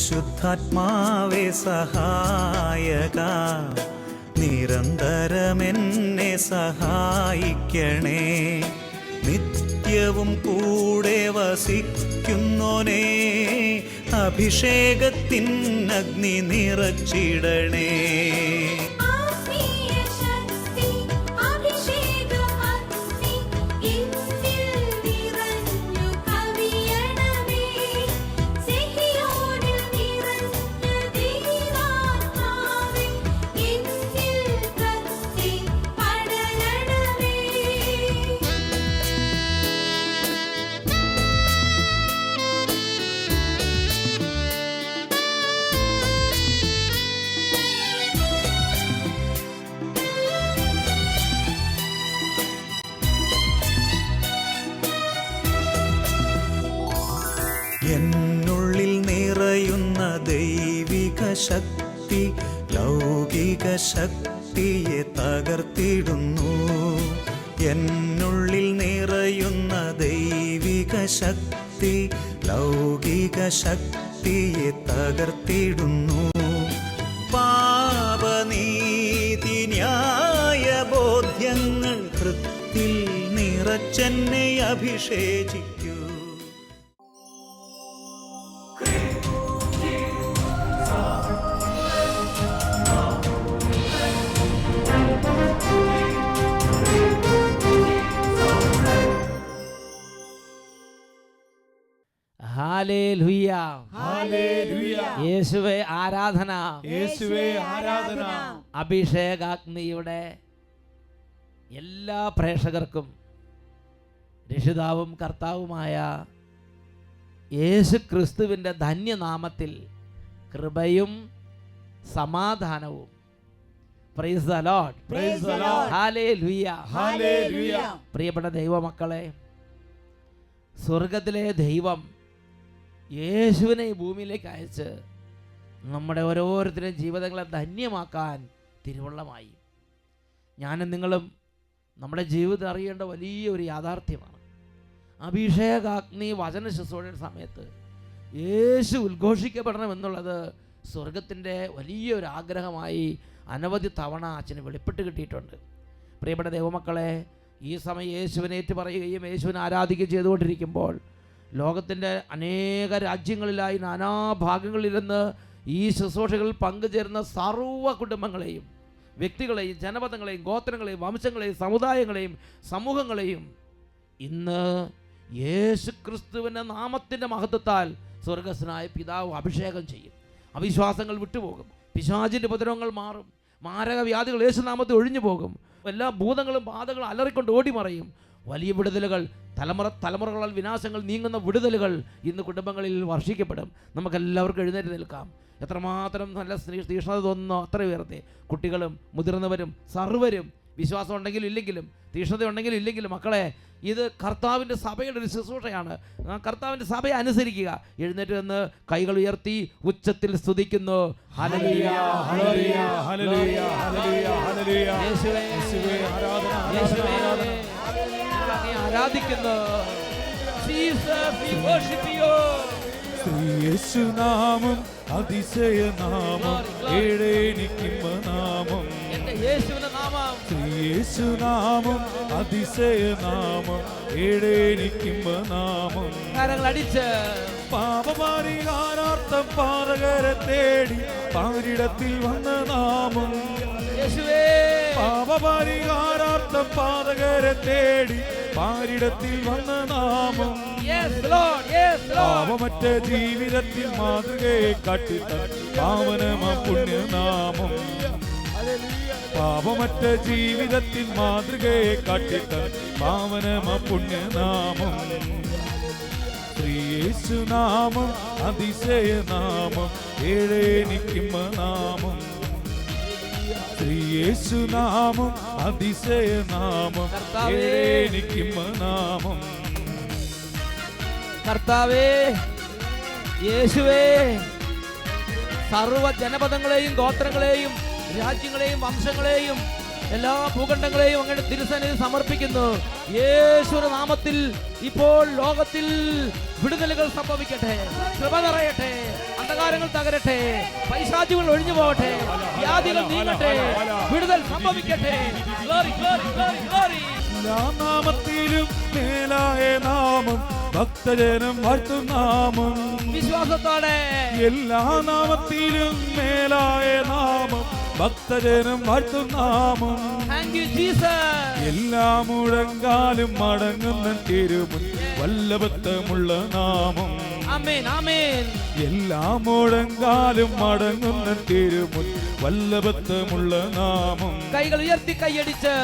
പരിശുദ്ധാത്മാവേ സഹായക, നിരന്തരമെന്നെ സഹായിക്കണേ. നിത്യവും കൂടെ വസിക്കുന്നോനേ, അഭിഷേകത്തിൻ അഗ്നി നിറച്ചിടണേ. എന്നുള്ളിൽ നിറയുന്ന ദൈവിക ശക്തി ലൗകിക ശക്തിയെ തകർത്തിടുന്നു. എന്നുള്ളിൽ നിറയുന്ന ദൈവിക ശക്തി ലൗകിക ശക്തിയെ തകർത്തിടുന്നു. പാപനീതി ന്യായ ബോധ്യങ്ങൾ ഹൃത്തിൽ നിറച്ചെന്നെ അഭിഷേചിക്കൂ. Hallelujah, hallelujah. യേശുവേ ആരാധന, യേശുവേ ആരാധന. അഭിഷേകാഗ്നിയുടെ എല്ലാ പ്രേക്ഷകർക്കും രക്ഷിതാവും കർത്താവുമായ യേശു ക്രിസ്തുവിൻ്റെ ധന്യനാമത്തിൽ കൃപയും സമാധാനവും. Price the lord, praise the Lord. Hallelujah, hallelujah. പ്രിയപ്പെട്ട ദൈവമക്കളെ, സ്വർഗത്തിലെ ദൈവം യേശുവിനെ ഈ ഭൂമിയിലേക്ക് അയച്ച് നമ്മുടെ ഓരോരുത്തരുടെയും ജീവിതങ്ങളെ ധന്യമാക്കാൻ തിരുവുള്ളമായി. ഞാനും നിങ്ങളും നമ്മുടെ ജീവിതം അറിയേണ്ട വലിയൊരു യാഥാർത്ഥ്യമാണ്. അഭിഷേകാഗ്നി വചന ശുശ്രൂഷയുടെ സമയത്ത് യേശു ഉദ്ഘോഷിക്കപ്പെടണമെന്നുള്ളത് സ്വർഗത്തിൻ്റെ വലിയൊരു ആഗ്രഹമായി അനവധി തവണ അച്ഛന് വെളിപ്പെട്ട് കിട്ടിയിട്ടുണ്ട്. പ്രിയപ്പെട്ട ദൈവമക്കളെ, ഈ സമയം യേശുവിനെ ഏറ്റു പറയുകയും യേശുവിനെ ആരാധിക്കുകയും ചെയ്തുകൊണ്ടിരിക്കുമ്പോൾ ലോകത്തിൻ്റെ അനേക രാജ്യങ്ങളിലായി നാനാഭാഗങ്ങളിലിരുന്ന് ഈ ശുശ്രൂഷകളിൽ പങ്കുചേരുന്ന സർവ്വ കുടുംബങ്ങളെയും വ്യക്തികളെയും ജനപദങ്ങളെയും ഗോത്രങ്ങളെയും വംശങ്ങളെയും സമുദായങ്ങളെയും സമൂഹങ്ങളെയും ഇന്ന് യേശു ക്രിസ്തുവിൻ്റെ നാമത്തിൻ്റെ മഹത്വത്താൽ സ്വർഗസ്വനായ പിതാവ് അഭിഷേകം ചെയ്യും. അവിശ്വാസങ്ങൾ വിട്ടുപോകും, പിശാചിൻ്റെ ഉപദ്രവങ്ങൾ മാറും, മാരകവ്യാധികൾ യേശുനാമത്തിൽ ഒഴിഞ്ഞു പോകും, എല്ലാ ഭൂതങ്ങളും ബാധകളും അലറിക്കൊണ്ട് ഓടിമറയും. വലിയ വിടുതലുകൾ, തലമുറകളാൽ വിനാശങ്ങൾ നീങ്ങുന്ന വിടുതലുകൾ ഇന്ന് കുടുംബങ്ങളിൽ വർഷിക്കപ്പെടും. നമുക്കെല്ലാവർക്കും എഴുന്നേറ്റ് നിൽക്കാം. എത്രമാത്രം നല്ല തീഷ്ണത തോന്നുന്നോ അത്ര ഉയർത്തി കുട്ടികളും മുതിർന്നവരും സർവ്വരും, വിശ്വാസം ഉണ്ടെങ്കിലും ഇല്ലെങ്കിലും തീഷ്ണത ഉണ്ടെങ്കിലും ഇല്ലെങ്കിലും, മക്കളെ, ഇത് കർത്താവിൻ്റെ സഭയുടെ ഒരു ശുശ്രൂഷയാണ്. കർത്താവിൻ്റെ സഭയെ അനുസരിക്കുക. എഴുന്നേറ്റ് നിന്ന് കൈകൾ ഉയർത്തി ഉച്ചത്തിൽ സ്തുതിക്കുന്നു. Hallelujah, hallelujah, hallelujah, hallelujah, hallelujah. യേശുവേ, യേശുവേ ആരാധന, യേശുവേ ആരാധിക്കുന്നു. Jesus we worship you. യേശുനാമം അതിശയനാമം, ഏഴേനിക്കുമ്പനാമം. യേശുവിന്റെ നാമം, യേശുനാമം അതിശയനാമം, ഏഴേനിക്കുമ്പനാമം. കരങ്ങൾ അടിച്ച് പാപപരിഹാരാർത്ഥം പാതകരെ തേടി പാരിടത്തിൽ വന്ന നാമം. യേശുവേ, പാപപരിഹാരാർത്ഥം പാതകരെ തേടി പാരിടത്തിൽ വന്ന നാമം. പാപമറ്റ ജീവിതത്തിൽ മാതൃകയെ കാട്ടിത്ത പാവനമ പുണ്യനാമം. പാപമറ്റ ജീവിതത്തിൽ മാതൃകയെ കാട്ടിത്ത പാവനമ പുണ്യനാമം. യേശുനാമം അതിശയനാമം, ഏഴേനിക്കുമ്പ നാമം. യേശുനാമം അതിശയനാമം, ഏഴേനിക്കുമ്പ നാമം. കർത്താവേ, യേശുവേ, സർവ്വ ജനപദങ്ങളെയും ഗോത്രങ്ങളെയും രാജ്യങ്ങളെയും വംശങ്ങളെയും എല്ലാ ഭൂഖണ്ഡങ്ങളെയും അങ്ങനെ തിരുസന്നിധിയിൽ സമർപ്പിക്കുന്നു. യേശുവിന്റെ നാമത്തിൽ ഇപ്പോൾ ലോകത്തിൽ വിടുതലുകൾ സംഭവിക്കട്ടെ, കൃപ നിറയട്ടെ, അന്ധകാരങ്ങൾ തകരട്ടെ, പൈശാചികൾ ഒഴിഞ്ഞു പോകട്ടെ, വ്യാധികൾ നീങ്ങട്ടെ, വിടുതൽ സംഭവിക്കട്ടെ. Glory, glory, glory, glory. എല്ലാ നാമത്തിലും മേലായ നാമം, ഭക്തജനം വാഴ്ത്തും നാമം. വിശ്വാസത്തോടെ എല്ലാ നാമത്തിലും മേലായ നാമം, ഭക്തജനം വാഴ്ത്തും നാമം. Thank you, Jesus. എല്ലാ മുഴങ്കാലും മടങ്ങുന്ന തിരുമുൻ വല്ലഭത്വമുള്ള നാമം. ആമേൻ, ആമേൻ. എല്ലാ മുഴങ്കാലും മടങ്ങുന്ന തിരുമുൻ വല്ലഭത്വമുള്ള നാമം. കൈകൾ ഉയർത്തി കൈയടിച്ച്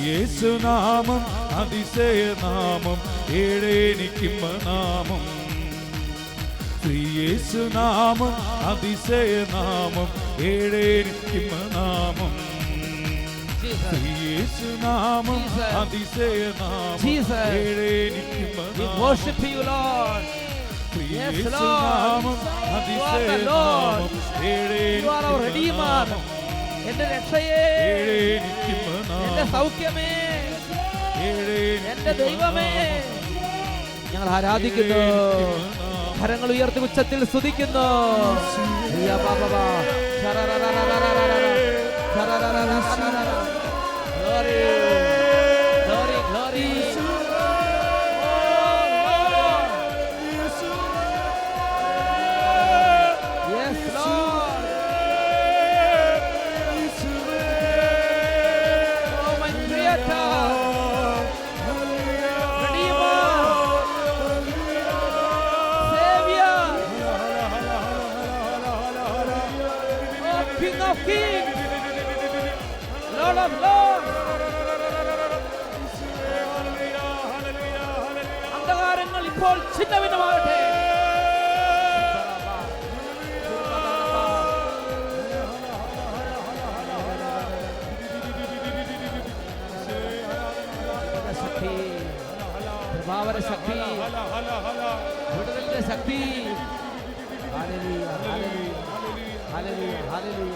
യേശുനാമം അതിശയ നാമം, ഏഴേനിക്കുമ്പ നാമം. യേശുനാമം അതിശയ നാമം, ഏഴേനിക്കുമ്പ നാമം. യേശുനാമം അതിശയ നാമം, ഏഴേനിക്കുമ്പ നാമം. worship you, Lord. Yes, Lord. യേശുനാമം അതിശയ നാമം, You are our Redeemer. എന്റെ രക്ഷയേ, ഏഴേനിക്കുമ്പ എന്റെ നാമം. സൗഖ്യമേ, എന്റെ ദൈവമേ, ഞങ്ങൾ ആരാധിക്കുന്നു. കരങ്ങൾ ഉയർത്തി ഉച്ചത്തിൽ സ്തുതിക്കുന്നു. Glory, glory, glory. Yes, Lord. Oh, my Creator, Redeemer, Savior, oh, King of Kings, Lord of Lords. അന്ധകാരങ്ങൾ ഇപ്പോൾ ഛിന്നഭിന്നമാകട്ടെ. ശക്തി, പ്രഭാവര ശക്തി, വിടുതലിന്റെ ശക്തി. Hallelujah, hallelujah, hallelujah, hallelujah.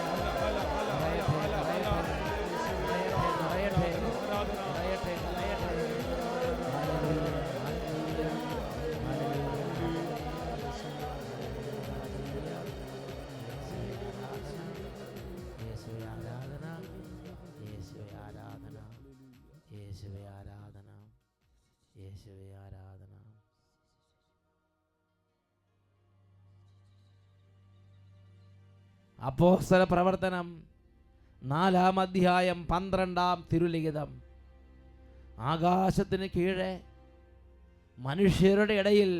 അപ്പോസ്തല പ്രവർത്തനം 4-ാം അധ്യായം 12-ാം തിരുലിഖിതം. ആകാശത്തിന് കീഴെ മനുഷ്യരുടെ ഇടയിൽ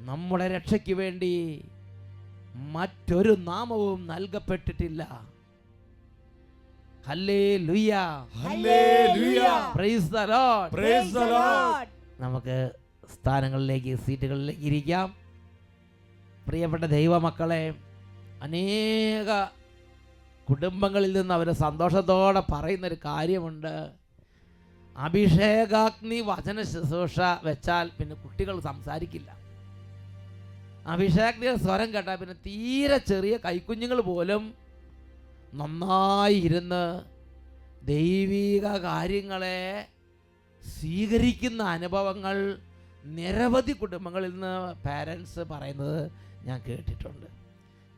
നമ്മുടെ രക്ഷയ്ക്ക് വേണ്ടി മറ്റൊരു നാമവും നൽകപ്പെട്ടിട്ടില്ല. Hallelujah, hallelujah. Praise the lord, praise the lord. നമുക്ക് സ്ഥാനങ്ങളിലേക്ക്, സീറ്റുകളിലേക്ക് ഇരിക്കാം. പ്രിയപ്പെട്ട ദൈവമക്കളെ, അനേക കുടുംബങ്ങളിൽ നിന്ന് അവർ സന്തോഷത്തോടെ പറയുന്നൊരു കാര്യമുണ്ട്. അഭിഷേകാഗ്നി വചന ശുശ്രൂഷ വെച്ചാൽ പിന്നെ കുട്ടികൾ സംസാരിക്കില്ല. അഭിഷേകാഗ്നി സ്വരം കേട്ടാൽ പിന്നെ തീരെ ചെറിയ കൈക്കുഞ്ഞുങ്ങൾ പോലും നന്നായി ഇരുന്ന് ദൈവിക കാര്യങ്ങളെ സ്വീകരിക്കുന്ന അനുഭവങ്ങൾ നിരവധി കുടുംബങ്ങളിൽ നിന്ന് പാരൻസ് പറയുന്നത് ഞാൻ കേട്ടിട്ടുണ്ട്.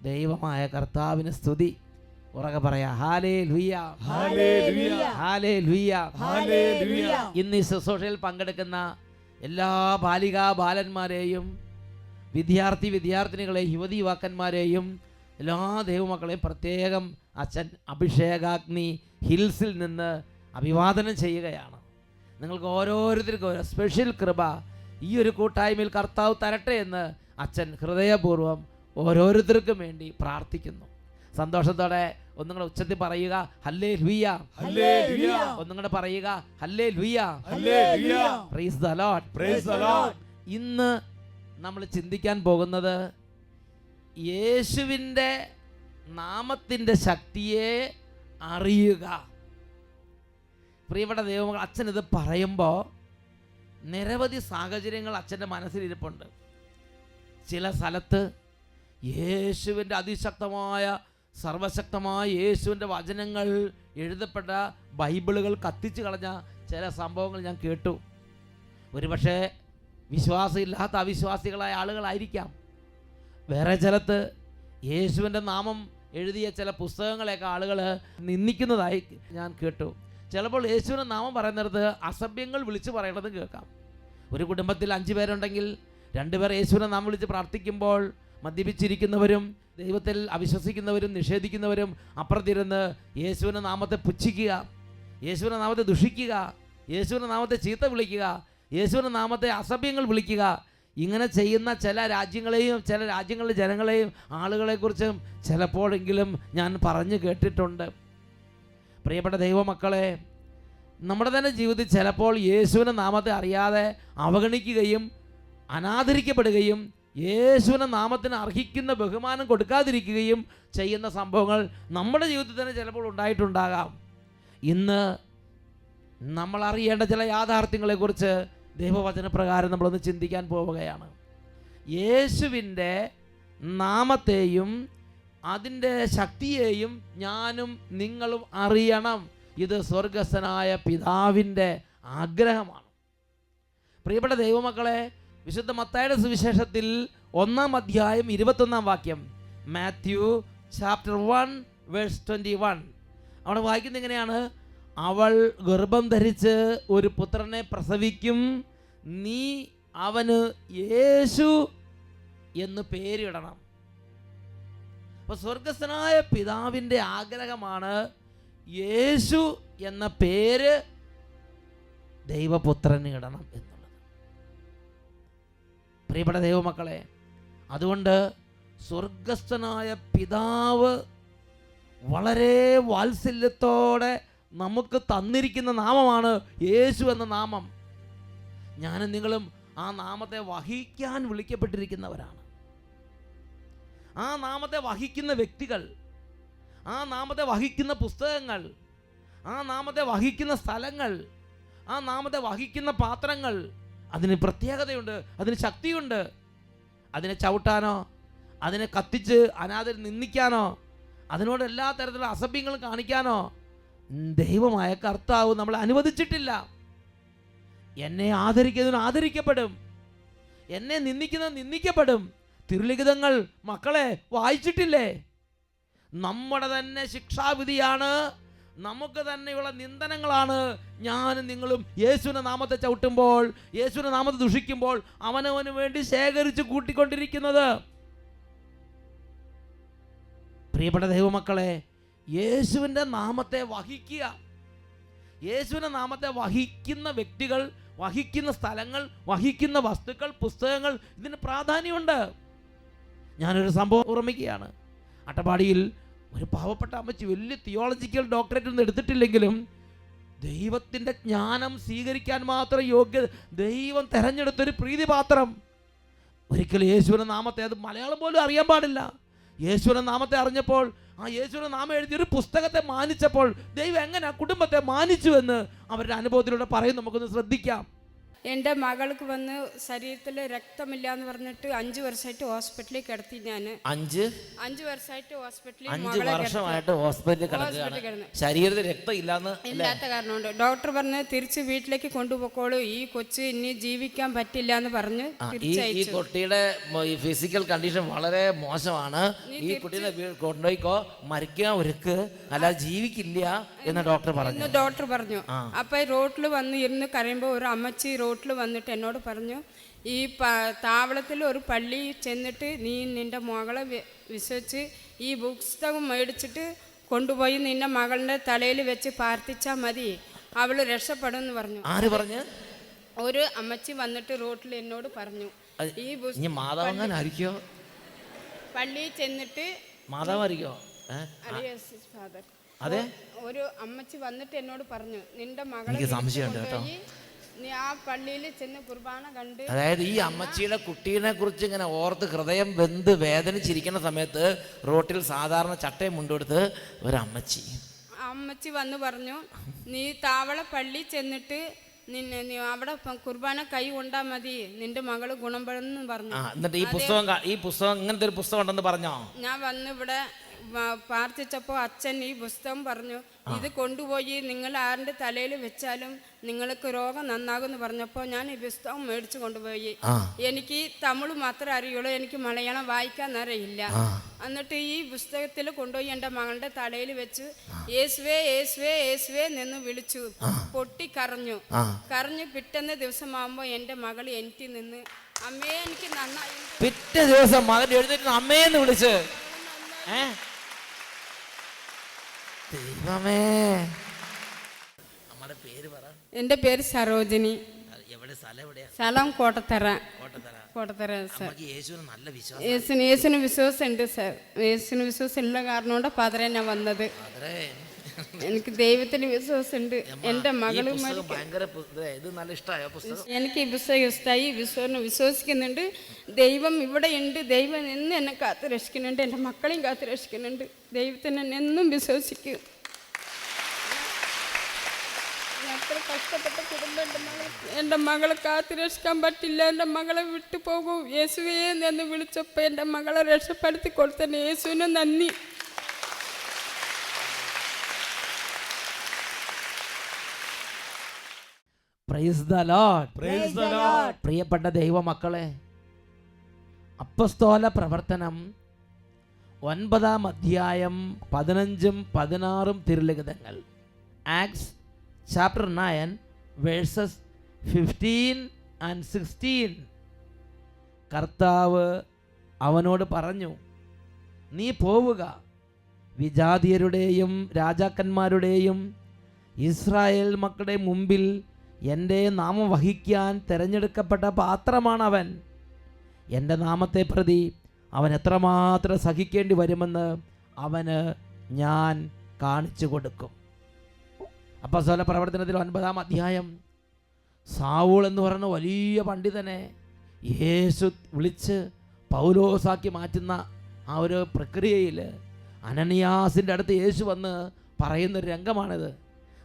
ദൈവമായ കർത്താവിന് സ്തുതി. ഉറക്കെ പറയാ ഹല്ലേലൂയ, ഹല്ലേലൂയ, ഹല്ലേലൂയ, ഹല്ലേലൂയ. ഇന്ന് ഈ ശുശ്രൂഷയിൽ പങ്കെടുക്കുന്ന എല്ലാ ബാലികാ ബാലന്മാരെയും വിദ്യാർത്ഥിനികളെയും യുവതി യുവാക്കന്മാരെയും എല്ലാ ദൈവമക്കളെയും പ്രത്യേകം അച്ഛൻ അഭിഷേകാഗ്നി ഹിൽസിൽ നിന്ന് അഭിവാദനം ചെയ്യുകയാണ്. നിങ്ങൾക്ക് ഓരോരുത്തർക്കും ഒരു സ്പെഷ്യൽ കൃപ ഈ ഒരു കൂട്ടായ്മയിൽ കർത്താവ് തരട്ടെ എന്ന് അച്ഛൻ ഹൃദയപൂർവ്വം ഓരോരുത്തർക്കും വേണ്ടി പ്രാർത്ഥിക്കുന്നു. സന്തോഷത്തോടെ ഒന്നുകൂടെ ഉച്ചത്തിൽ പറയുക ഹല്ലേലൂയ, ഹല്ലേലൂയ. ഒന്നുകൂടെ പറയുക hallelujah, hallelujah. Praise the lord, praise the Lord. ഇന്ന് നമ്മൾ ചിന്തിക്കാൻ പോകുന്നത് യേശുവിൻ്റെ നാമത്തിൻ്റെ ശക്തിയെ അറിയുക. പ്രിയപ്പെട്ട ദൈവമക്കൾ, അച്ഛൻ ഇത് പറയുമ്പോൾ നിരവധി സാഹചര്യങ്ങൾ അച്ഛൻ്റെ മനസ്സിലിരിപ്പുണ്ട്. ചില സ്ഥലത്ത് യേശുവിൻ്റെ അതിശക്തമായ സർവശക്തമായ യേശുവിൻ്റെ വചനങ്ങൾ എഴുതപ്പെട്ട ബൈബിളുകൾ കത്തിച്ച് കളഞ്ഞ ചില സംഭവങ്ങൾ ഞാൻ കേട്ടു. ഒരുപക്ഷെ വിശ്വാസമില്ലാത്ത അവിശ്വാസികളായ ആളുകളായിരിക്കാം. വേറെ ചിലത്ത് യേശുവിൻ്റെ നാമം എഴുതിയ ചില പുസ്തകങ്ങളെയൊക്കെ ആളുകൾ നിന്ദിക്കുന്നതായി ഞാൻ കേട്ടു. ചിലപ്പോൾ യേശുവിൻ്റെ നാമം പറയുന്നിടത്ത് അസഭ്യങ്ങൾ വിളിച്ച് പറയണതും കേൾക്കാം. ഒരു കുടുംബത്തിൽ 5 പേരുണ്ടെങ്കിൽ 2 പേർ യേശുവിനെ നാമം വിളിച്ച് പ്രാർത്ഥിക്കുമ്പോൾ മദ്യപിച്ചിരിക്കുന്നവരും ദൈവത്തിൽ അവിശ്വസിക്കുന്നവരും നിഷേധിക്കുന്നവരും അപ്പുറത്തിരുന്ന് യേശുവിൻ്റെ നാമത്തെ പുച്ഛിക്കുക, യേശുവിൻ്റെ നാമത്തെ ദുഷിക്കുക, യേശുവിൻ്റെ നാമത്തെ ചീത്ത വിളിക്കുക, യേശുവിൻ്റെ നാമത്തെ അസഭ്യങ്ങൾ വിളിക്കുക. ഇങ്ങനെ ചെയ്യുന്ന ചില രാജ്യങ്ങളെയും ചില രാജ്യങ്ങളിലെ ജനങ്ങളെയും ആളുകളെക്കുറിച്ചും ചിലപ്പോഴെങ്കിലും ഞാൻ പറഞ്ഞു കേട്ടിട്ടുണ്ട്. പ്രിയപ്പെട്ട ദൈവമക്കളെ, നമ്മുടെ തന്നെ ജീവിതത്തിൽ ചിലപ്പോൾ യേശുവിൻ്റെ നാമത്തെ അറിയാതെ അവഗണിക്കുകയും അനാദരിക്കപ്പെടുകയും യേശുവിൻ്റെ നാമത്തിന് അർഹിക്കുന്ന ബഹുമാനം കൊടുക്കാതിരിക്കുകയും ചെയ്യുന്ന സംഭവങ്ങൾ നമ്മുടെ ജീവിതത്തിൽ തന്നെ ചിലപ്പോൾ ഉണ്ടായിട്ടുണ്ടാകാം. ഇന്ന് നമ്മൾ അറിയേണ്ട ചില യാഥാർത്ഥ്യങ്ങളെക്കുറിച്ച് ദൈവവചനപ്രകാരം നമ്മളൊന്ന് ചിന്തിക്കാൻ പോവുകയാണ്. യേശുവിൻ്റെ നാമത്തെയും അതിൻ്റെ ശക്തിയെയും ഞാനും നിങ്ങളും അറിയണം. ഇത് സ്വർഗസ്ഥനായ പിതാവിൻ്റെ ആഗ്രഹമാണ്. പ്രിയപ്പെട്ട ദൈവമക്കളെ, വിശുദ്ധ മത്തായിയുടെ സുവിശേഷത്തിൽ 1-ാം അധ്യായം 21-ാം വാക്യം, മാത്യു ചാപ്റ്റർ 1 വേഴ്സ് 21, അവിടെ വായിക്കുന്നത് എങ്ങനെയാണ്? അവൾ ഗർഭം ധരിച്ച് ഒരു പുത്രനെ പ്രസവിക്കും, നീ അവന് യേശു എന്ന് പേരിടണം. അപ്പോൾ സ്വർഗസ്ഥനായ പിതാവിൻ്റെ ആഗ്രഹമാണ് യേശു എന്ന പേര് ദൈവപുത്രന് ഇടണം എന്നുള്ളത്. പ്രിയപ്പെട്ട ദൈവമക്കളെ, അതുകൊണ്ട് സ്വർഗസ്ഥനായ പിതാവ് വളരെ വാത്സല്യത്തോടെ നമുക്ക് തന്നിരിക്കുന്ന നാമമാണ് യേശു എന്ന നാമം. ഞാനും നിങ്ങളും ആ നാമത്തെ വഹിക്കാൻ വിളിക്കപ്പെട്ടിരിക്കുന്നവരാണ്. ആ നാമത്തെ വഹിക്കുന്ന വ്യക്തികൾ, ആ നാമത്തെ വഹിക്കുന്ന പുസ്തകങ്ങൾ, ആ നാമത്തെ വഹിക്കുന്ന സ്ഥലങ്ങൾ, ആ നാമത്തെ വഹിക്കുന്ന പാത്രങ്ങൾ, അതിന് പ്രത്യേകതയുണ്ട്, അതിന് ശക്തിയുണ്ട്. അതിനെ ചവിട്ടാനോ അതിനെ കത്തിച്ച് അനാഥരെ നിന്ദിക്കാനോ അതിനോട് എല്ലാ തരത്തിലുള്ള അസഭ്യങ്ങളും കാണിക്കാനോ ദൈവമായ കർത്താവ് നമ്മളെ അനുവദിച്ചിട്ടില്ല. എന്നെ ആദരിക്കുന്നതിന് ആദരിക്കപ്പെടും, എന്നെ നിന്ദിക്കുന്നത് നിന്ദിക്കപ്പെടും. തിരുലിഖിതങ്ങൾ മക്കളെ വായിച്ചിട്ടില്ലേ? നമ്മുടെ തന്നെ ശിക്ഷാവിധിയാണ്, നമുക്ക് തന്നെയുള്ള നിന്ദനങ്ങളാണ് ഞാനും നിങ്ങളും യേശുവിൻ്റെ നാമത്തെ ചവിട്ടുമ്പോൾ, യേശുവിൻ്റെ നാമത്തെ ദുഷിക്കുമ്പോൾ അവനവന് വേണ്ടി ശേഖരിച്ച് കൂട്ടിക്കൊണ്ടിരിക്കുന്നത്. പ്രിയപ്പെട്ട ദൈവമക്കളെ, യേശുവിൻ്റെ നാമത്തെ വഹിക്കുക, യേശുവിൻ്റെ നാമത്തെ വഹിക്കുന്ന വ്യക്തികൾ, വഹിക്കുന്ന സ്ഥലങ്ങൾ, വഹിക്കുന്ന വസ്തുക്കൾ, പുസ്തകങ്ങൾ, ഇതിന് പ്രാധാന്യമുണ്ട്. ഞാനൊരു സംഭവം ഓർമ്മിക്കുകയാണ്. അട്ടപ്പാടിയിൽ ഒരു പാവപ്പെട്ട അമ്മച്ചി വലിയ തിയോളജിക്കൽ ഡോക്ടറേറ്റ് ഒന്നും എടുത്തിട്ടില്ലെങ്കിലും ദൈവത്തിൻ്റെ ജ്ഞാനം സ്വീകരിക്കാൻ മാത്രം യോഗ്യത ദൈവം തെരഞ്ഞെടുത്തൊരു പ്രീതിപാത്രം. ഒരിക്കലും യേശുവിൻ്റെ നാമത്തെ, അത് മലയാളം പോലും അറിയാൻ പാടില്ല, യേശുവിൻ്റെ നാമത്തെ അറിഞ്ഞപ്പോൾ, ആ യേശുവിൻ്റെ നാമം എഴുതിയൊരു പുസ്തകത്തെ മാനിച്ചപ്പോൾ ദൈവം എങ്ങനെ ആ കുടുംബത്തെ മാനിച്ചു എന്ന് അവരുടെ അനുഭവത്തിലൂടെ പറയും. നമുക്കൊന്ന് ശ്രദ്ധിക്കാം. എൻ്റെ മകൾക്ക് വന്ന് ശരീരത്തിൽ രക്തമില്ല എന്ന് പറഞ്ഞിട്ട് 5 വർഷമായിട്ട് ഹോസ്പിറ്റലിൽ കിടത്തി. ഞാൻ 5 വർഷമായിട്ട് ഹോസ്പിറ്റലിൽ കിടന്നു. ശരീരത്തിൽ രക്തം ഇല്ലാത്ത കാരണമുണ്ട്. ഡോക്ടർ പറഞ്ഞ് തിരിച്ച് വീട്ടിലേക്ക് കൊണ്ടുപോയിക്കോളൂ, ഈ കൊച്ച് ഇനി ജീവിക്കാൻ പറ്റില്ല എന്ന് പറഞ്ഞ് ഈ കുട്ടിയുടെ ഫിസിക്കൽ കണ്ടീഷൻ വളരെ മോശമാണ്, ഈ കുട്ടീനെ കൊണ്ടുപോയിക്കോ, മരിക്കാൻ ഒരുക്ക്, അല്ലാതെ ജീവിക്കില്ല എന്ന് ഡോക്ടർ പറഞ്ഞു. അപ്പൊ റോട്ടിൽ വന്ന് ഇരുന്ന് കരയുമ്പോൾ ഒരു അമ്മച്ചി റോട്ടിൽ വന്നിട്ട് എന്നോട് പറഞ്ഞു, ഈ താവളത്തിൽ ഒരു പള്ളി ചെന്നിട്ട് നീ നിൻ്റെ മകളെ വിശ്വസിച്ച് ഈ പുസ്തകം മേടിച്ചിട്ട് കൊണ്ടുപോയി നിന്റെ മകളുടെ തലയിൽ വെച്ച് പ്രാർത്ഥിച്ചാൽ മതി, അവൾ രക്ഷപ്പെടുമെന്ന് പറഞ്ഞു. ആര് പറഞ്ഞു? ഒരു അമ്മച്ചി വന്നിട്ട് റോട്ടിൽ എന്നോട് പറഞ്ഞു. ഈ പള്ളിയിൽ ചെന്നിട്ട് അതെ, ഒരു അമ്മച്ചി വന്നിട്ട് എന്നോട് പറഞ്ഞു, നിന്റെ മകളെ നീ ആ പള്ളിയിൽ ചെന്ന് കുർബാന കണ്ട്. അതായത് ഈ അമ്മച്ചിയുടെ കുട്ടീനെ കുറിച്ച് ഇങ്ങനെ ഓർത്ത് ഹൃദയം വെന്ത് വേദനിച്ചിരിക്കുന്ന സമയത്ത് റോട്ടിൽ സാധാരണ ചട്ടയും മുണ്ടെടുത്ത് അമ്മച്ചി വന്ന് പറഞ്ഞു, നീ താവള പള്ളി ചെന്നിട്ട് നീ അവിടെ കുർബാന കൈ കൊണ്ടാ മതി, നിന്റെ മകള് ഗുണപ്പെടുന്നു പറഞ്ഞു. എന്നിട്ട് ഈ പുസ്തകം ഇങ്ങനത്തെ ഒരു പുസ്തകം ഉണ്ടെന്ന് പറഞ്ഞോ? ഞാൻ വന്ന് ഇവിടെ പ്രാർത്ഥിച്ചപ്പോൾ അച്ഛൻ ഈ പുസ്തകം പറഞ്ഞു, ഇത് കൊണ്ടുപോയി നിങ്ങൾ ആരുടെ തലയിൽ വെച്ചാലും നിങ്ങൾക്ക് രോഗം നന്നാകുമെന്ന് പറഞ്ഞപ്പോൾ ഞാൻ ഈ പുസ്തകം മേടിച്ചു കൊണ്ടുപോയി. എനിക്ക് തമിഴ് മാത്രമേ അറിയുള്ളൂ, എനിക്ക് മലയാളം വായിക്കാൻ അറിയില്ല. എന്നിട്ട് ഈ പുസ്തകത്തിൽ കൊണ്ടുപോയി എൻ്റെ മകളുടെ തലയിൽ വെച്ച് യേശുവേ യേശുവേ യേശുവേ നിന്ന് വിളിച്ചു. പൊട്ടി കരഞ്ഞു. പിറ്റേന്ന് ദിവസമാകുമ്പോൾ എൻ്റെ മകൾ എനിക്ക് നിന്ന് അമ്മേ എനിക്ക് നന്നായി. പിറ്റേ ദിവസം മകൻ എഴുന്നേറ്റ് അമ്മേന്ന് വിളിച്ച്, ദൈവമേ. നമ്മുടെ പേര് പറ. എൻ്റെ പേര് സരോജിനി. എവിടെ സ്ഥലം എവിടെയാ? സ്ഥലം കോട്ടത്തറ. കോട്ടത്തറ സാർ. യേശുവിന് നല്ല വിശ്വാസം. യേശുവിന് വിശ്വാസം ഉണ്ട് സാർ. യേശുവിന് വിശ്വാസം ഉള്ള കാരണം കൊണ്ട് പാതിരെ ഞാൻ വന്നത്. എനിക്ക് ദൈവത്തിന് വിശ്വാസമുണ്ട്. എൻ്റെ മകളും എനിക്ക് ഈ പുസ്തകം ഇഷ്ടമായി. വിശ്വസിക്കുന്നുണ്ട്. ദൈവം ഇവിടെ ഉണ്ട്. ദൈവം എന്നും എന്നെ കാത്തു രക്ഷിക്കുന്നുണ്ട്. എൻ്റെ മക്കളെയും കാത്തു രക്ഷിക്കുന്നുണ്ട്. ദൈവത്തിന് എന്നും വിശ്വസിക്കും. അത്ര കഷ്ടപ്പെട്ട കുടുംബം എൻ്റെ മകളെ കാത്തു രക്ഷിക്കാൻ പറ്റില്ല. എൻ്റെ മകളെ വിട്ടു പോകും. യേശുവേ എന്ന് വിളിച്ചപ്പോൾ എൻ്റെ മകളെ രക്ഷപ്പെടുത്തി കൊടുത്തന്നെ യേശുവിന് നന്ദി. Praise the lord. പ്രിയപ്പെട്ട ദൈവമക്കളെ, അപ്പസ്തോല പ്രവർത്തനം 9-ാം അധ്യായം 15-ഉം 16-ഉം തിരുലിഖിതങ്ങൾ. Acts chapter 9 verses 15 and 16. കർത്താവ് അവനോട് പറഞ്ഞു, നീ പോവുക, വിജാതിയരുടെയും രാജാക്കന്മാരുടെയും ഇസ്രായേൽ മക്കളുടെ മുമ്പിൽ എൻ്റെ നാമം വഹിക്കാൻ തിരഞ്ഞെടുക്കപ്പെട്ട പാത്രമാണവൻ. എൻ്റെ നാമത്തെ പ്രതി അവൻ എത്രമാത്രം സഹിക്കേണ്ടി വരുമെന്ന് അവന് ഞാൻ കാണിച്ചു കൊടുക്കും. അപ്പോസ്തല പ്രവർത്തനത്തിൽ 9-ാം അധ്യായം സാവൂൾ എന്ന് പറയുന്ന വലിയ പണ്ഡിതനെ യേശു വിളിച്ച് പൗലോസാക്കി മാറ്റുന്ന ആ ഒരു പ്രക്രിയയിൽ അനനിയാസിൻ്റെ അടുത്ത് യേശു വന്ന് പറയുന്നൊരു രംഗമാണിത്.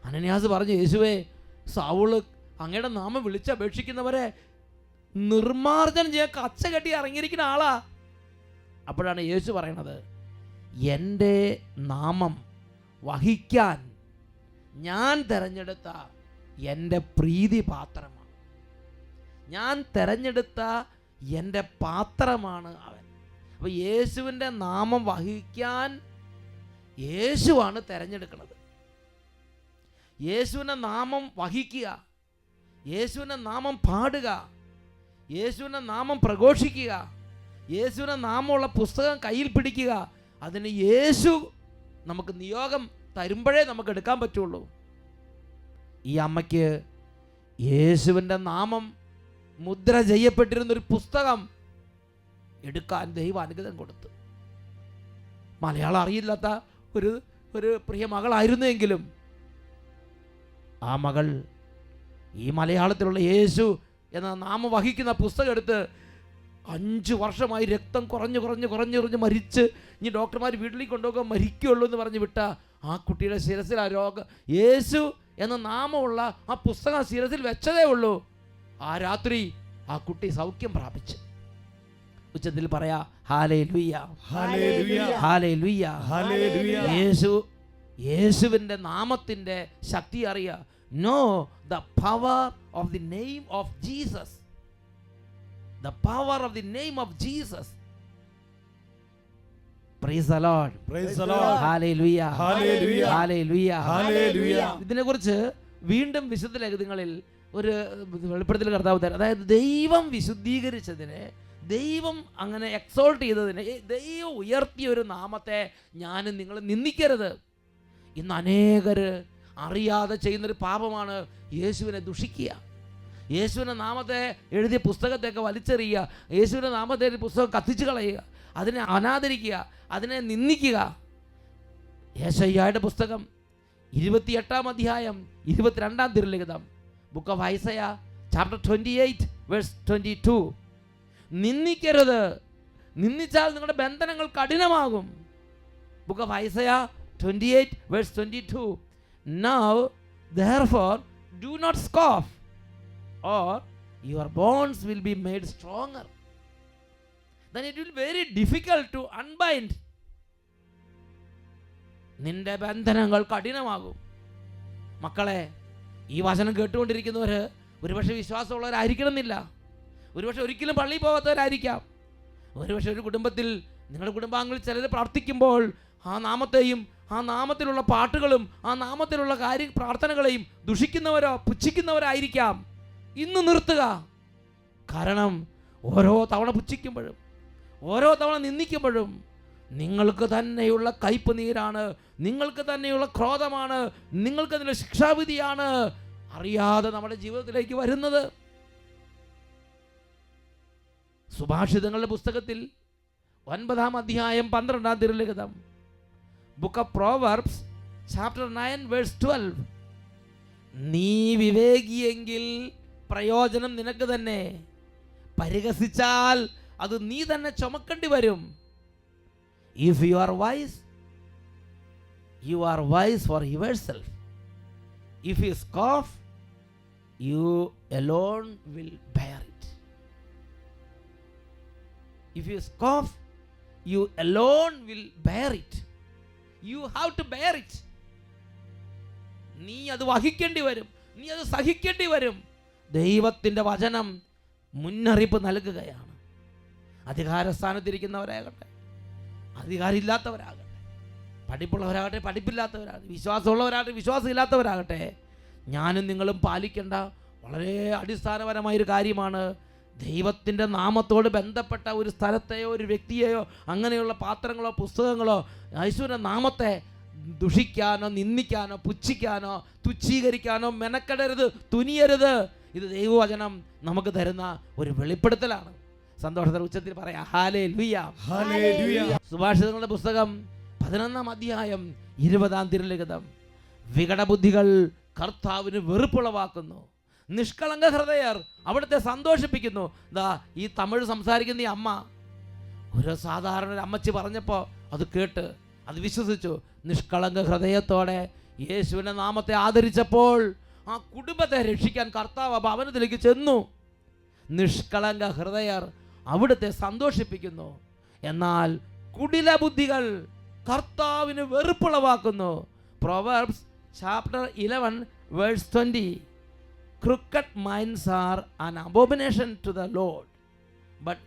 അനനിയാസ് പറഞ്ഞു, യേശുവേ, സൗള് അങ്ങയുടെ നാമം വിളിച്ചപേക്ഷിക്കുന്നവരെ നിർമാർജനം ചെയ്യാൻ കച്ച കെട്ടി ഇറങ്ങിയിരിക്കുന്ന ആളാ. അപ്പോഴാണ് യേശു പറയണത്, എൻ്റെ നാമം വഹിക്കാൻ ഞാൻ തിരഞ്ഞെടുത്ത എൻ്റെ പ്രീതി പാത്രമാണ്. ഞാൻ തിരഞ്ഞെടുത്ത എൻ്റെ പാത്രമാണ് അവൻ. അപ്പോൾ യേശുവിൻ്റെ നാമം വഹിക്കാൻ യേശുവാണ് തിരഞ്ഞെടുക്കുന്നത്. യേശുവിൻ്റെ നാമം വഹിക്കുക, യേശുവിൻ്റെ നാമം പാടുക, യേശുവിൻ്റെ നാമം പ്രഘോഷിക്കുക, യേശുവിൻ്റെ നാമമുള്ള പുസ്തകം കയ്യിൽ പിടിക്കുക. അതിന് യേശു നമുക്ക് നിയോഗം തരുമ്പോഴേ നമുക്ക് എടുക്കാൻ പറ്റുള്ളൂ. ഈ അമ്മയ്ക്ക് യേശുവിൻ്റെ നാമം മുദ്ര ചെയ്യപ്പെട്ടിരുന്നൊരു പുസ്തകം എടുക്കാൻ ദൈവം അനുഗ്രഹം കൊടുത്തു. മലയാളം അറിയില്ലാത്ത ഒരു പ്രിയ മകളായിരുന്നെങ്കിലും ആ മകൾ ഈ മലയാളത്തിലുള്ള യേശു എന്ന നാമം വഹിക്കുന്ന പുസ്തകം എടുത്ത് 5 വർഷമായി രക്തം കുറഞ്ഞ് മരിച്ച് ഇനി ഡോക്ടർമാർ വീട്ടിലേക്ക് കൊണ്ടുപോകാൻ മരിക്കുകയുള്ളൂ എന്ന് പറഞ്ഞ് വിട്ട ആ കുട്ടിയുടെ ശിരസിൽ ആ യേശു എന്ന നാമമുള്ള ആ പുസ്തകം ശിരസിൽ വെച്ചതേ ഉള്ളൂ. ആ രാത്രി ആ കുട്ടി സൗഖ്യം പ്രാപിച്ചു. ഉച്ചത്തിൽ പറയാ ഹല്ലേലൂയ, ഹല്ലേലൂയ, ഹല്ലേലൂയ, ഹല്ലേലൂയ. യേശുവിൻ്റെ നാമത്തിൻ്റെ ശക്തി അറിയുക. Know the power of the name of Jesus. The power of the name of Jesus. Praise the Lord. Praise the Lord. Hallelujah. Hallelujah. Hallelujah. Hallelujah. ഇതിനെക്കുറിച്ച് വീണ്ടും വിശുദ്ധ ലേഖനങ്ങളിൽ ഒരു വെളിപ്പെടുത്തൽ കർത്താവ് തരാം. അതായത് ദൈവം വിശുദ്ധീകരിച്ചതിനെ, ദൈവം അങ്ങനെ എക്സോൾട്ട് ചെയ്തതിനെ, ദൈവം ഉയർത്തിയ ഒരു നാമത്തെ ഞാനും നിങ്ങൾ നിന്ദിക്കരുത്. ഇന്ന് അനേകർ അറിയാതെ ചെയ്യുന്നൊരു പാപമാണ് യേശുവിനെ ദുഷിക്കുക. യേശുവിൻ്റെ നാമത്തെ എഴുതിയ പുസ്തകത്തെയൊക്കെ വലിച്ചെറിയുക, യേശുവിൻ്റെ നാമത്തെ പുസ്തകം കത്തിച്ചു കളയുക, അതിനെ അനാദരിക്കുക, അതിനെ നിന്ദിക്കുക. യേശയ്യായുടെ പുസ്തകം 28-ാം അധ്യായം 22-ാം തിരുലിഖിതം, book of Isaiah chapter 28 verse 22. നിന്ദിക്കരുത്, നിന്ദിച്ചാൽ നിങ്ങളുടെ ബന്ധനങ്ങൾ കഠിനമാകും. Book of Isaiah 28 verse 22. Now therefore do not scoff, or your bones will be made stronger. Then it will be very difficult to unbind. നിന്റെ ബന്ധനങ്ങൾ കഠിനമാകും. മക്കളെ, ഈ വചനം കേട്ടുകൊണ്ടിരിക്കുന്നവർ ഒരുപക്ഷെ വിശ്വാസമുള്ളവരായിരിക്കണമെന്നില്ല. ഒരുപക്ഷെ ഒരിക്കലും പള്ളിയിൽ പോകാത്തവരായിരിക്കാം. ഒരുപക്ഷെ ഒരു കുടുംബത്തിൽ, നിങ്ങളുടെ കുടുംബാംഗങ്ങളിൽ ചിലർ പ്രാർത്ഥിക്കുമ്പോൾ ആ നാമത്തെയും ആ നാമത്തിലുള്ള പാട്ടുകളും ആ നാമത്തിലുള്ള പ്രാർത്ഥനകളെയും ദുഷിക്കുന്നവരോ പുച്ഛിക്കുന്നവരായിരിക്കാം. ഇന്ന് നിർത്തുക. കാരണം ഓരോ തവണ പുച്ഛിക്കുമ്പോഴും ഓരോ തവണ നിന്ദിക്കുമ്പോഴും നിങ്ങൾക്ക് തന്നെയുള്ള കയ്പ് നീരാണ്, നിങ്ങൾക്ക് തന്നെയുള്ള ക്രോധമാണ്, നിങ്ങൾക്ക് അതിൻ്റെ ശിക്ഷാവിധിയാണ് അറിയാതെ നമ്മുടെ ജീവിതത്തിലേക്ക് വരുന്നത്. സുഭാഷിതങ്ങളുടെ പുസ്തകത്തിൽ 9-ാം അധ്യായം 12-ാം തിരുലിഖിതം, book of Proverbs chapter 9 verse 12, നീ വിവേകിയെങ്കിൽ പ്രയോജനം നിനക്ക് തന്നെ, പരിഹസിച്ചാൽ അത് നീ തന്നെ ചുമക്കേണ്ടി വരും. If you are wise, you are wise for yourself. If you scoff, you alone will bear it. If you scoff, you alone will bear it. You have to bear it. നീ അത് വഹിക്കേണ്ടി വരും, നീ അത് സഹിക്കേണ്ടി വരും. ദൈവത്തിൻ്റെ വചനം മുന്നറിയിപ്പ് നൽകുകയാണ്. അധികാരസ്ഥാനത്തിരിക്കുന്നവരാകട്ടെ, അധികാരമില്ലാത്തവരാകട്ടെ, പഠിപ്പുള്ളവരാകട്ടെ, പഠിപ്പില്ലാത്തവരാകട്ടെ, വിശ്വാസമുള്ളവരാകട്ടെ, വിശ്വാസമില്ലാത്തവരാകട്ടെ, ഞാനും നിങ്ങളും പാലിക്കേണ്ട വളരെ അടിസ്ഥാനപരമായൊരു കാര്യമാണ് ദൈവത്തിൻ്റെ നാമത്തോട് ബന്ധപ്പെട്ട ഒരു സ്ഥലത്തെയോ ഒരു വ്യക്തിയെയോ അങ്ങനെയുള്ള പാത്രങ്ങളോ പുസ്തകങ്ങളോ യേശുവിൻ്റെ നാമത്തെ ദുഷിക്കാനോ നിന്ദിക്കാനോ പുച്ഛിക്കാനോ തുച്ഛീകരിക്കാനോ മെനക്കെടരുത്, തുനിയരുത്. ഇത് ദൈവവചനം നമുക്ക് തരുന്ന ഒരു വെളിപ്പെടുത്തലാണ്. സന്തോഷത്തിന്റെ ഉച്ചത്തിൽ പറയാം ഹല്ലേലൂയ, ഹല്ലേലൂയ. സുഭാഷിതങ്ങളുടെ പുസ്തകം 11-ാം അധ്യായം 20-ാം തിരുലിഖിതം, വികടബുദ്ധികൾ കർത്താവിന് വെറുപ്പുളവാക്കുന്നു, നിഷ്കളങ്ക ഹൃദയർ അവിടുത്തെ സന്തോഷിപ്പിക്കുന്നു. ദാ ഈ തമിഴ് സംസാരിക്കുന്ന ഈ അമ്മ ഒരു സാധാരണ ഒരു അമ്മച്ചി പറഞ്ഞപ്പോൾ അത് കേട്ട് അത് വിശ്വസിച്ചു. നിഷ്കളങ്ക ഹൃദയത്തോടെ യേശുവിൻ്റെ നാമത്തെ ആദരിച്ചപ്പോൾ ആ കുടുംബത്തെ രക്ഷിക്കാൻ കർത്താവ് ഭവനത്തിലേക്ക് ചെന്നു. നിഷ്കളങ്ക ഹൃദയർ അവിടുത്തെ സന്തോഷിപ്പിക്കുന്നു, എന്നാൽ കുടില ബുദ്ധികൾ കർത്താവിന് വെറുപ്പുളവാക്കുന്നു. Proverbs chapter 11 verse 20, crooked minds are an abomination to the Lord, but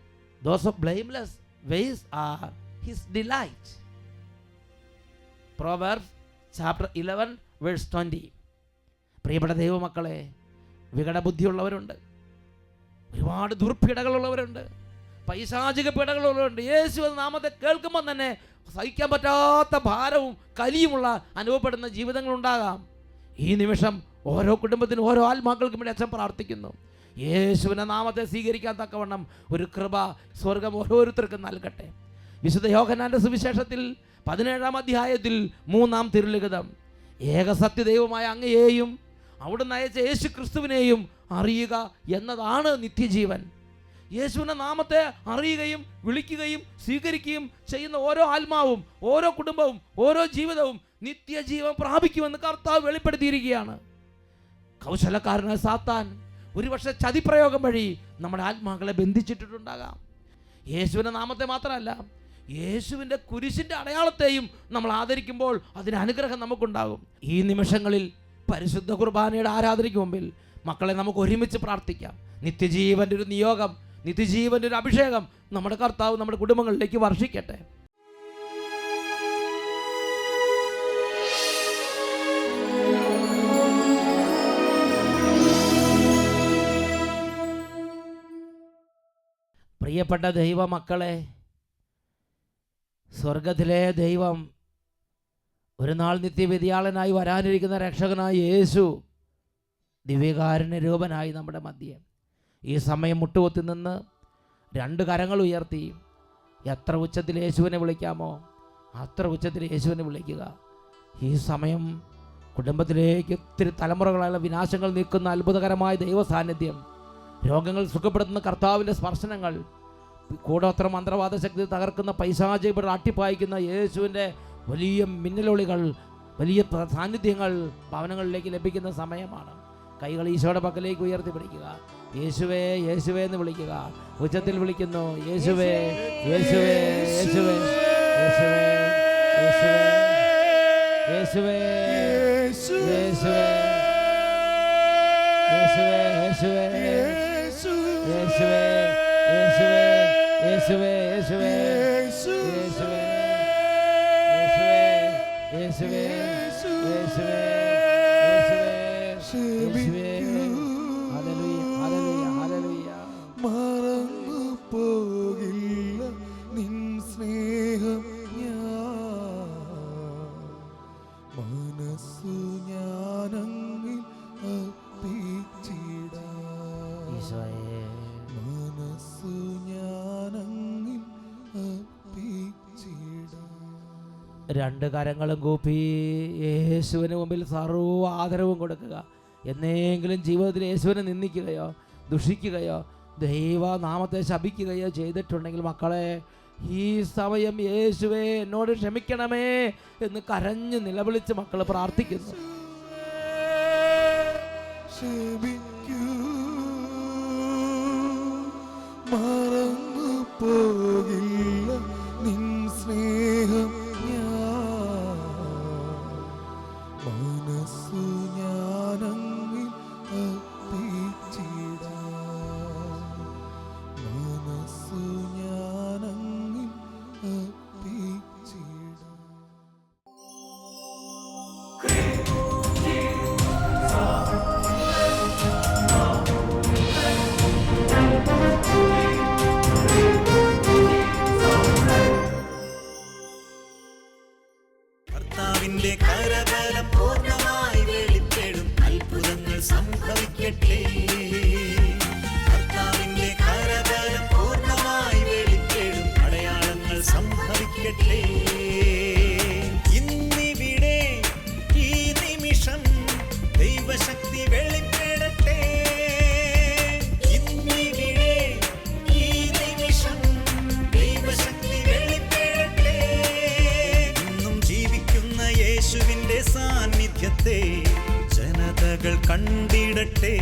those of blameless ways are his delight. Proverbs chapter 11 verse 20. പ്രിയപ്പെട്ട ദൈവമക്കളെ, വികടബുദ്ധിയുള്ളവരുണ്ട്, ഒരുപാട് ദുർപീഡകളുള്ളവരുണ്ട്, പൈശാചിക പീഡകളുള്ളവരുണ്ട്. യേശു എന്ന നാമത്തെ കേൾക്കുമ്പോൾ തന്നെ സഹിക്കാൻ പറ്റാത്ത ഭാരവും കലിയുമുള്ള അനുഭവപ്പെടുന്ന ജീവിതങ്ങളുണ്ടാകാം. ഈ നിമിഷം ഓരോ കുടുംബത്തിനും ഓരോ ആത്മാക്കൾക്കും വേണ്ടി അച്ഛൻ പ്രാർത്ഥിക്കുന്നു. യേശുവിൻ്റെ നാമത്തെ സ്വീകരിക്കാൻ തക്കവണ്ണം ഒരു കൃപ സ്വർഗം ഓരോരുത്തർക്കും നൽകട്ടെ. വിശുദ്ധ യോഹന്നാന്റെ സുവിശേഷത്തിൽ 17-ാം അധ്യായത്തിൽ 3-ാം തിരുലിഖിതം, ഏകസത്യദൈവമായ അങ്ങയെയും അവിടുന്ന് അയച്ച യേശു ക്രിസ്തുവിനെയും അറിയുക എന്നതാണ് നിത്യജീവൻ. യേശുവിൻ്റെ നാമത്തെ അറിയുകയും വിളിക്കുകയും സ്വീകരിക്കുകയും ചെയ്യുന്ന ഓരോ ആത്മാവും ഓരോ കുടുംബവും ഓരോ ജീവിതവും നിത്യജീവൻ പ്രാപിക്കുമെന്ന് കർത്താവ് വെളിപ്പെടുത്തിയിരിക്കുകയാണ്. കൗശലക്കാരനായ സാത്താൻ ഒരുപക്ഷെ ചതിപ്രയോഗം വഴി നമ്മുടെ ആത്മാക്കളെ ബന്ധിച്ചിട്ടുണ്ടാകാം. യേശുവിൻ്റെ നാമത്തെ മാത്രമല്ല, യേശുവിൻ്റെ കുരിശിൻ്റെ അടയാളത്തെയും നമ്മൾ ആദരിക്കുമ്പോൾ അതിന് അനുഗ്രഹം നമുക്കുണ്ടാകും. ഈ നിമിഷങ്ങളിൽ പരിശുദ്ധ കുർബാനയുടെ ആരാധനയ്ക്ക് മുമ്പിൽ മക്കളെ നമുക്ക് ഒരുമിച്ച് പ്രാർത്ഥിക്കാം. നിത്യജീവൻ്റെ ഒരു നിയോഗം, നിത്യജീവൻ്റെ ഒരു അഭിഷേകം നമ്മുടെ കർത്താവ് നമ്മുടെ കുടുംബങ്ങളിലേക്ക് വർഷിക്കട്ടെ. പ്രിയപ്പെട്ട ദൈവമക്കളെ, സ്വർഗത്തിലെ ദൈവം ഒരു നാൾ നിത്യവിദ്യാളനായി വരാനിരിക്കുന്ന രക്ഷകനായ യേശു ദിവ്യകാരുണ്യ രൂപനായി നമ്മുടെ മധ്യേ ഈ സമയം മുട്ടുകൊത്തി നിന്ന് 2 കരങ്ങൾ ഉയർത്തി എത്ര ഉച്ചത്തിൽ യേശുവിനെ വിളിക്കാമോ അത്ര ഉച്ചത്തിൽ യേശുവിനെ വിളിക്കുക. ഈ സമയം കുടുംബത്തിലേക്ക് ഒത്തിരി തലമുറകളായുള്ള വിനാശങ്ങൾ നീക്കുന്ന അത്ഭുതകരമായ ദൈവ സാന്നിധ്യം, രോഗങ്ങൾ സുഖപ്പെടുത്തുന്ന കർത്താവിൻ്റെ സ്പർശനങ്ങൾ, കൂടോത്ര മന്ത്രവാദ ശക്തി തകർക്കുന്ന പൈശാചിക അട്ടിപ്പായിക്കുന്ന യേശുവിൻ്റെ വലിയ മിന്നലൊളികൾ, വലിയ സാന്നിധ്യങ്ങൾ ഭവനങ്ങളിലേക്ക് ലഭിക്കുന്ന സമയമാണ്. കൈകൾ ഈശോയുടെ പക്കലേക്ക് ഉയർത്തി പിടിക്കുക. യേശുവേ യേശുവേ എന്ന് വിളിക്കുക. ഉച്ചത്തിൽ വിളിക്കുന്നു, യേശുവേ യേശുവേ യേശുവേ യേശുവേ യേശുവേ. യേശുവേ യേശുവേ യേശുവേ യേശുവേ യേശുവേ യേശുവേ യേശുവേ യേശുവേ യേശുവേ യേശുവേ യേശുവേ യേശുവേ യേശുവേ ഹല്ലേലൂയ ഹല്ലേലൂയ ഹല്ലേലൂയ. മറന്നു പോകില്ല നിൻ സ്നേഹം ഞാൻ, മനസ്സു ഞാനങ്ങിൽ അർപ്പിച്ചിടാം, ഈശോയേ മനസ്സു ഞാനങ്ങിൽ അർപ്പിച്ചിടാം. രണ്ട് കരങ്ങളും കൂപ്പി യേശുവിന് മുമ്പിൽ സർവ്വ ആദരവും കൊടുക്കുക. എന്നെങ്കിലും ജീവിതത്തിൽ യേശുവിനെ നിന്ദിക്കുകയോ ദുഷിക്കുകയോ ദൈവനാമത്തെ ശപിക്കുകയോ ചെയ്തിട്ടുണ്ടെങ്കിൽ മക്കളെ, ഈ സമയം യേശുവേ എന്നോട് ക്ഷമിക്കണമേ എന്ന് കരഞ്ഞ് നിലവിളിച്ച് മക്കൾ പ്രാർത്ഥിക്കുന്നു. ക്ഷമിക്കൂ, മറന്നു പോകില്ല നിൻ സ്നേഹം ഞാൻ, മനസ്സു ഞാനങ്ങിൽ അർപ്പിച്ചിടാം, മനസ്സു ഞാനങ്ങിൽ അർപ്പിച്ചിടാം. കർത്താവിന്റെ കരബലം പൂർണ്ണമായി വെളിപ്പെടും, അത്ഭുതങ്ങൾ സംഭവിക്കട്ടെ. കർത്താവിന്റെ കരബലം പൂർണ്ണമായി വെളിപ്പെടും, അടയാളങ്ങൾ സംഭവിക്കട്ടെ. ഇന്നിവിടെ ഈ നിമിഷം ദൈവശക്തി വെളിപ്പെടട്ടെ. ഇന്നിവിടെ ഈ നിമിഷം ദൈവശക്തി വെളിപ്പെടട്ടെ. ഇന്നും ജീവിക്കുന്ന യേശുവിന്റെ സാന്നിധ്യത്തെ ജനതകൾ കണ്ടിടട്ടെ.